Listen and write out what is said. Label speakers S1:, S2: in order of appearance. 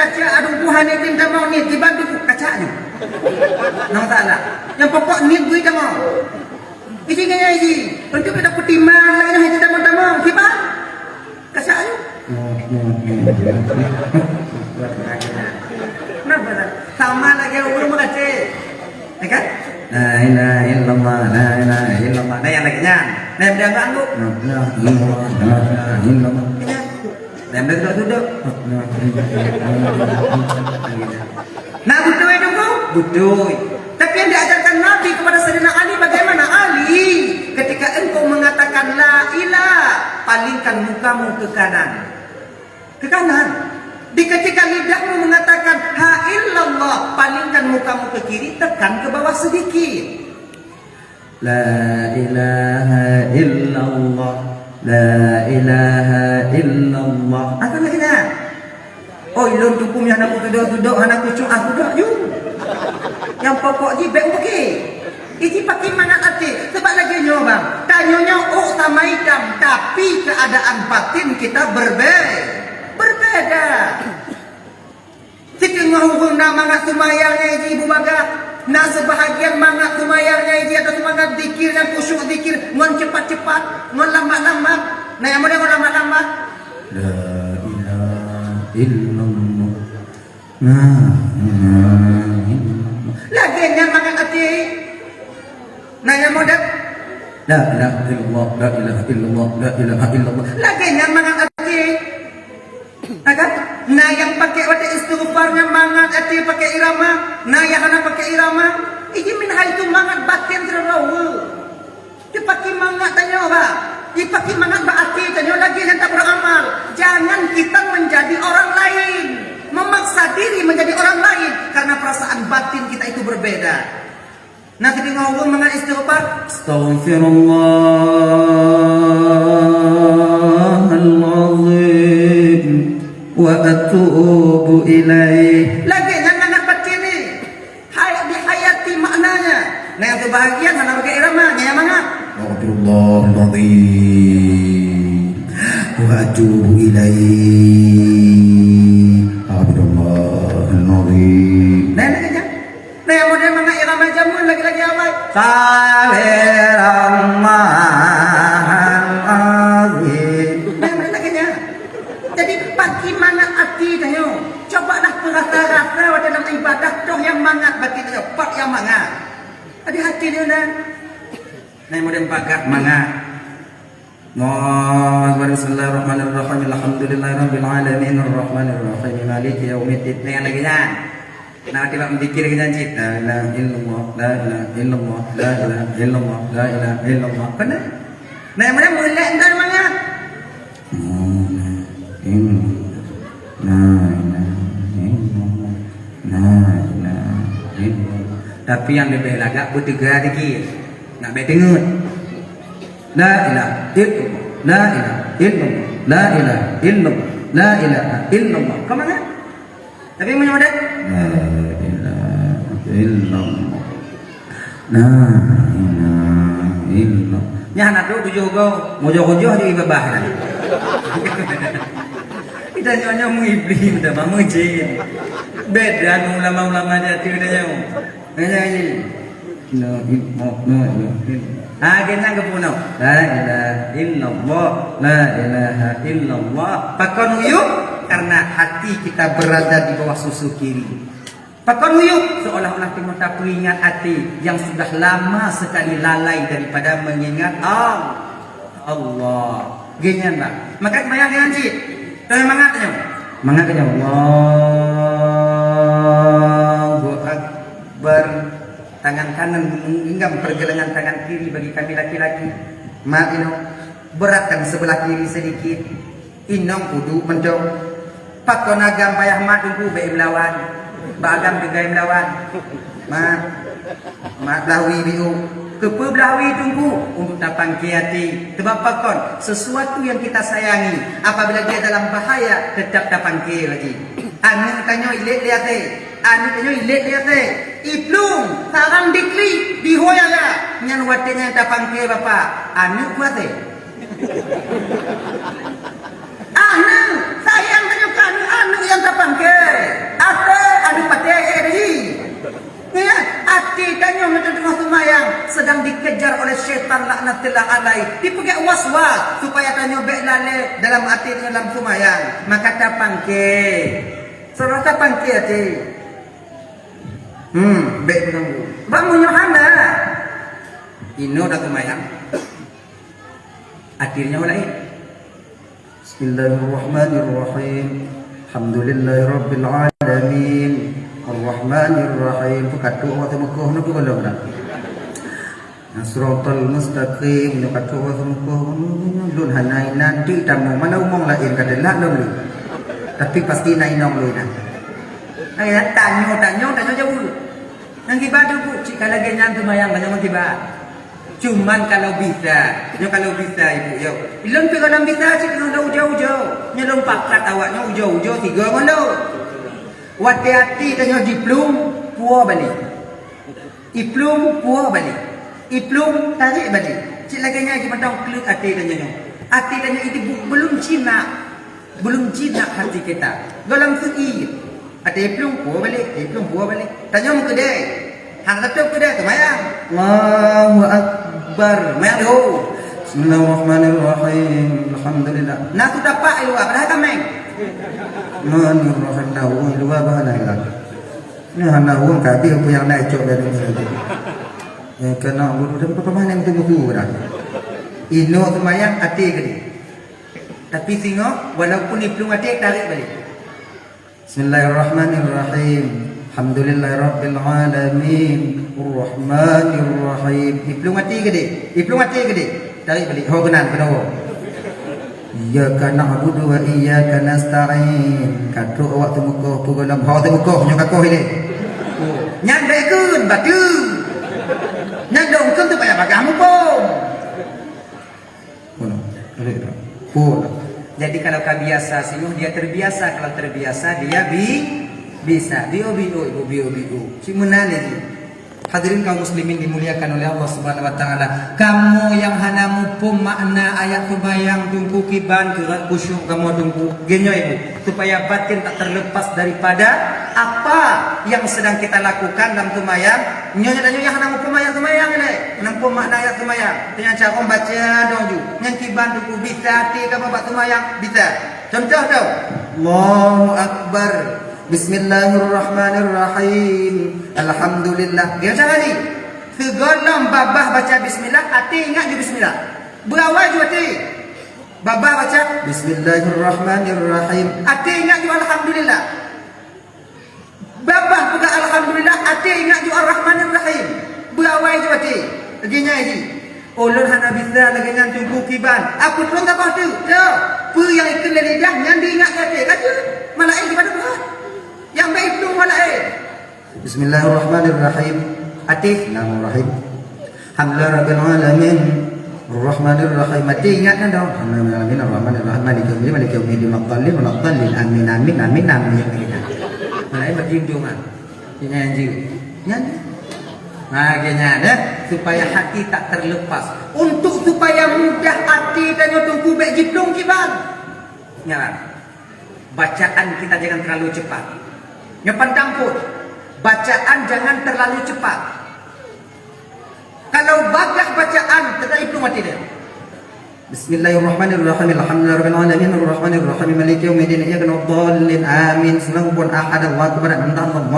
S1: kaca aduh Tuhan ini kita mau ni tiba buku kacanya. Nang salah. Yang pokok ni gue kita mau. Isi kaya isi. Tentu kita kutimang lagi dah kita mau tiba. Kacanya. Kenapa tak? Sama lagi orang mengaji. Ya kan? La ilaha illallah, la ilaha illallah. Nah yang lainnya. Nah yang jangan lu. La ilaha illallah. Nah yang duduk. Nah butuh itu kau? Butuh. Tapi yang diajarkan Nabi kepada Sayyidina Ali bagaimana? Ali, ketika engkau mengatakan la ilah, palingkan mukamu ke kanan. Ke kanan. Di ketika lidahmu mengatakan ha illallah, palingkan mukamu ke kiri, tekan ke bawah sedikit. La ilaha illallah, la ilaha illallah. Apa lagi dah? Oh, ilun tukum yang aku duduk, anak kucuk aku dah yuk. Yang pokok ni baik okey. Ini pakai mangat hati. Sebab lagi nyoba. Tanyanya oh sama hitam, tapi keadaan batin kita berbeda. Setengah orang nak mangat semayangnya ini ibu baga. Nak sebahagian mangat semayangnya ini atau semangat zikir dan khusyuk zikir. Ngon cepat-cepat, ngon lambat-lambat. Nah yang mana ngon lambat-lambat? La ilaha illallah. Lagi yang mangat hati. Nah yang mudah. La ilaha illallah, la ilaha illallah, la ilaha illallah. Lagi yang mangat hati. Agak, nah yang pakai wadah istighfarnya mangat hati pakai irama, nah yang anak pakai irama, ini minha itu mangat batin terlalu. Dia pakai mangat tanya apa? Dia pakai mangat berarti tanya lagi yang tak beramal. Jangan kita menjadi orang lain, memaksa diri menjadi orang lain karena perasaan batin kita itu berbeda. Nah ketika ngomong mangat istighfar, Astaghfirullahaladzim wa atubu ilaih. Lagi jangan nak baca ni. Dihayati maknanya. Nah yang kebahagiaan hanya pakai irama, yang mana? Astaghfirullahaladzim wa atubu ilaih. Astaghfirullahaladzim. Nah lagi jangan. Nah yang model mana irama jamun lagi-lagi apa? Sabiramahal-azim. Nah yang lagi jangan. Jadi bagi mangat hati tayo. Coba dah perasa-rasa dalam ibadah toh yang mangat bagi tayo, pak yang mangat. Ada hati dia dah. Nah model pakat mangat. Bismillahirrahmanirrahim. Alhamdulillahirabbil alamin arrahmanirrahim maliki yaumiddin. Nah yang lagi jangan. Nah tiba mendikir kita cit. La ilaha illallah, la ilaha illallah, la ilaha illallah, la ilaha illallah. Kena. Nah yang mana mulai entar mangat. Tapi yang lebih lagak bertegar dikit. Nak baik dengut. La ilaha illallah, la ilaha illallah, la ilaha illallah, la ilaha illallah. Kau mana? Tapi mana ada? La ilaha illallah, la ilaha illallah. Nya anak tu tujuh kau, mojo-mojo di bawah. Kita nyonya mengibli, kita mau jin. Beda ulama-ulama dia tu dia yang. Nanya ini. No, kita ke puno. La ilaha illallah, la ilaha illallah. Pakon uyuk karena hati kita berada di bawah susu kiri. Pakon uyuk seolah-olah kita teringat hati yang sudah lama sekali lalai daripada mengingat Allah. Genyan bah. Maka bayang dengan cik. Tapi mangatnya. Mangatnya Allahu Akbar. Tangan kanan menggenggam pergelangan tangan kiri bagi kami laki-laki. Mak beratkan sebelah kiri sedikit. Inong kudu mendong. Pakon agam payah mak tunggu baik melawan. Bagam juga melawan. Mak belawi biu. Kepa belawi tunggu untuk tapang hati. Sebab pakon sesuatu yang kita sayangi apabila dia dalam bahaya tetap tapang lagi. Anu tanyo ilet lihat anu tanyo ilet lihat iplung sarang dikli dihoyala nyan watenya tapang bapa. Anu kuat anu sayang tanyo kan anu yang tapang la'natullah alaih. Dipakai was-was supaya tanya baik lale dalam hati dalam sumayang. Maka ta pangke. Surah ta pangke ati. Baik menunggu. Bangun Yohana. Ino dah sumayang. Akhirnya mulai. Bismillahirrahmanirrahim. Alhamdulillahirabbil alamin. Ar-Rahmanir-Rahim. Kata Allah Taala nak kalau nak. Nasratul mustaqim kata Allah Taala lun hanai nanti tamu mana umong lain kata lah dong lu. Tapi pasti naik nong lu nah. Ayat tanya jauh. Yang ibadah bu, jika lagi nyantu mayang banyak ibadah. Cuman kalau bisa ibu yo. Ilon pi kalau bisa sih kalau jauh-jauh. Nyelong pakat awaknya jauh-jauh tiga mana. Hati-hati tanya diplom puah balik. Iplom puah balik. Iplom tarik balik. Cik lagi nya gimana klik hati tanya. Hati tanya itu belum jinak hati kita. Dalam segi. Ada iplom puah balik. Tanya mu kedai. Hang tetap kedai tu mayang. Allahu akbar. Mayang tu. Bismillahirrahmanirrahim. Alhamdulillah. Nak tu dapat luar pada kameng. Rahim tahu luar bahana lah. Ni hana uang kaki aku yang naik cok dari ni. Kena bulu dan apa mana yang tu buku dah. Ino semayang hati kali. Tapi tengok walaupun iplung hati tarik balik. Bismillahirrahmanirrahim. Alhamdulillahirabbil alamin. Arrahmanirrahim. Iplung hati gede. Tarik balik. Ho benar kenapa? Iyyaka na'budu wa iyyaka nasta'in. Kata awak temukoh tu dalam hau temukoh nya kakoh ile. Nyang daikun batu. Nyang dong kun tu payah bagamu pom. Jadi kalau kebiasa sih dia terbiasa, kalau terbiasa dia bisa. Bio. Si menarik ni. Hadirin kaum muslimin dimuliakan oleh Allah Subhanahu wa taala. Kamu yang hana mupum makna ayat sembahyang tunggu kiban gerak khusyuk kamu tunggu genyo ibu supaya batin tak terlepas daripada apa yang sedang kita lakukan dalam sembahyang. Nyonya dan nyonya hana mupum ayat sembahyang ni. Nampu makna ayat sembahyang. Dengan cara baca doju. Yang kiban tunggu bisa hati kamu buat sembahyang bisa. Contoh tau. Allahu akbar. Bismillahirrahmanirrahim. Alhamdulillah. Dia macam ni. Segala babah baca bismillah, hati ingat je bismillah. Berawal je hati. Babah baca Bismillahirrahmanirrahim. Hati ingat je alhamdulillah. Babah juga alhamdulillah, hati ingat je ar-Rahmanir-Rahim. Berawal je hati. Laginya ini. Ulun hana bisa lagi dengan tunggu kiban. Aku turun tak kau tu. Apa yang ikut lidah yang diingat hati. Kata malaik kepada Tuhan. Yang baik itu malaik. Bismillahirrahmanirrahim. Hati Bismillahirrahmanirrahim. Alhamdulillah rabbil alamin. Ar-Rahmanirrahim. Hati ingat kan dah. Alhamdulillah ar-Rahmanirrahim. Maliki yaumiddin. Maqallin. Amin. Malaik bagi untungan. Ini anjing. Nyanyi. Makanya dah supaya hati tak terlepas. Untuk supaya mudah hati dan tunggu baik jiplung kiban. Nyala. Bacaan kita jangan terlalu cepat. Nyepandang pun bacaan jangan terlalu cepat. Kalau bagah bacaan terlalu itu mati dia. Bismillahirrahmanirrahim. Alhamdulillahirabbil alamin arrahmanirrahim maliki yaumiddin iyyaka na'budu wa iyyaka nasta'in amin. Senang pun ahad Allah kepada anda Allah